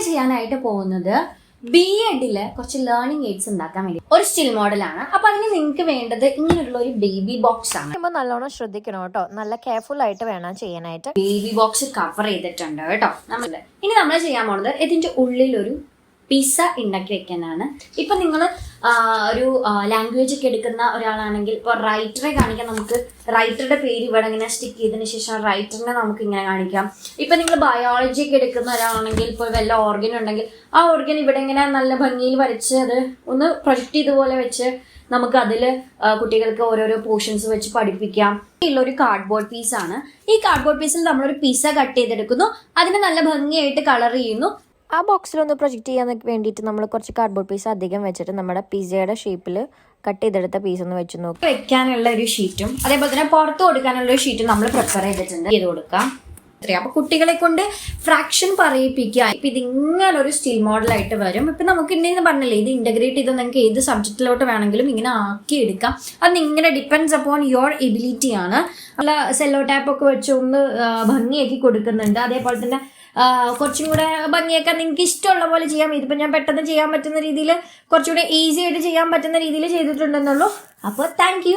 ചെയ്യാനായിട്ട് പോകുന്നത് B.Ed കുറച്ച് ലേണിംഗ് എയ്ഡ്സ് ഉണ്ടാക്കാൻ വേണ്ടി ഒരു സ്റ്റിൽ മോഡലാണ്. അപ്പൊ അതിന് നിങ്ങൾക്ക് വേണ്ടത് ഇങ്ങനെയുള്ള ഒരു ബേബി ബോക്സ് ആണ്. നല്ലോണം ശ്രദ്ധിക്കണം കേട്ടോ, നല്ല കെയർഫുൾ ആയിട്ട് വേണം ചെയ്യാനായിട്ട്. ബേബി ബോക്സ് കവർ ചെയ്തിട്ടുണ്ട് കേട്ടോ. ഇനി നമ്മൾ ചെയ്യാൻ പോകുന്നത് ഇതിന്റെ ഉള്ളിൽ ഒരു പിസ്സ ഉണ്ടാക്കി വെക്കാനാണ്. ഇപ്പൊ നിങ്ങൾ ഒരു ലാംഗ്വേജ് ഒക്കെ എടുക്കുന്ന ഒരാളാണെങ്കിൽ ഇപ്പൊ റൈറ്ററെ കാണിക്കാം. നമുക്ക് റൈറ്ററുടെ പേര് ഇവിടെ ഇങ്ങനെ സ്റ്റിക്ക് ചെയ്തതിന് ശേഷം റൈറ്ററിനെ നമുക്ക് ഇങ്ങനെ കാണിക്കാം. ഇപ്പൊ നിങ്ങൾ ബയോളജി ഒക്കെ എടുക്കുന്ന ഒരാളാണെങ്കിൽ ഇപ്പോൾ വല്ല ഓർഗൻ ഉണ്ടെങ്കിൽ ആ ഓർഗൻ ഇവിടെ ഇങ്ങനെ നല്ല ഭംഗിയിൽ വരച്ച് അത് ഒന്ന് പ്രൊജക്ട് ചെയ്തുപോലെ വെച്ച് നമുക്ക് അതിൽ കുട്ടികൾക്ക് ഓരോരോ പോർഷൻസ് വെച്ച് പഠിപ്പിക്കാം. ഉള്ളൊരു കാർഡ്ബോർഡ് പീസാണ്. ഈ കാർഡ്ബോർഡ് പീസിൽ നമ്മളൊരു പിസ്സ കട്ട് ചെയ്തെടുക്കുന്നു, അതിനെ നല്ല ഭംഗിയായിട്ട് കളർ ചെയ്യുന്നു. ആ ബോക്സിലൊന്ന് പ്രൊജക്റ്റ് ചെയ്യാൻ വേണ്ടിയിട്ട് നമ്മൾ കുറച്ച് കാർഡ്ബോർഡ് പീസ് അധികം വെച്ചിട്ട് നമ്മുടെ പിസയുടെ ഷേപ്പിൽ കട്ട് ചെയ്തെടുത്ത പീസ് ഒന്ന് വെച്ച് നോക്കാം. വെക്കാനുള്ള ഒരു ഷീറ്റും അതേപോലെ തന്നെ പുറത്ത് കൊടുക്കാനുള്ള ഒരു ഷീറ്റും നമ്മൾ പ്രിപ്പയർ ചെയ്ത് കൊടുക്കാം. അപ്പൊ കുട്ടികളെ കൊണ്ട് ഫ്രാക്ഷൻ പറയിപ്പിക്കുക. ഇപ്പൊ ഇത് ഇങ്ങനെ ഒരു സ്റ്റീൽ മോഡലായിട്ട് വരും. ഇപ്പൊ നമുക്ക് ഇങ്ങനെ പറഞ്ഞില്ലേ, ഇത് ഇന്റഗ്രേറ്റ് ചെയ്ത് നിങ്ങൾക്ക് ഏത് സബ്ജക്റ്റിലോട്ട് വേണമെങ്കിലും ഇങ്ങനെ ആക്കി എടുക്കാം. അത് നിങ്ങളുടെ ഡിപ്പെൻഡ്സ് അപ്പോൺ യുവർ എബിലിറ്റി ആണ്. അല്ല സെല്ലോ ടാപ്പ് ഒക്കെ വെച്ച് ഒന്ന് ഭംഗിയാക്കി കൊടുക്കുന്നുണ്ട്. അതേപോലെ തന്നെ കുറച്ചും കൂടെ ഭംഗിയൊക്കെ നിങ്ങൾക്ക് ഇഷ്ടമുള്ള പോലെ ചെയ്യാം. ഇതിപ്പോൾ ഞാൻ പെട്ടെന്ന് ചെയ്യാൻ പറ്റുന്ന രീതിയിൽ കുറച്ചുകൂടെ ഈസി ആയിട്ട് ചെയ്യാൻ പറ്റുന്ന രീതിയിൽ ചെയ്തിട്ടുണ്ടെന്നുള്ളൂ. അപ്പോൾ താങ്ക് യു.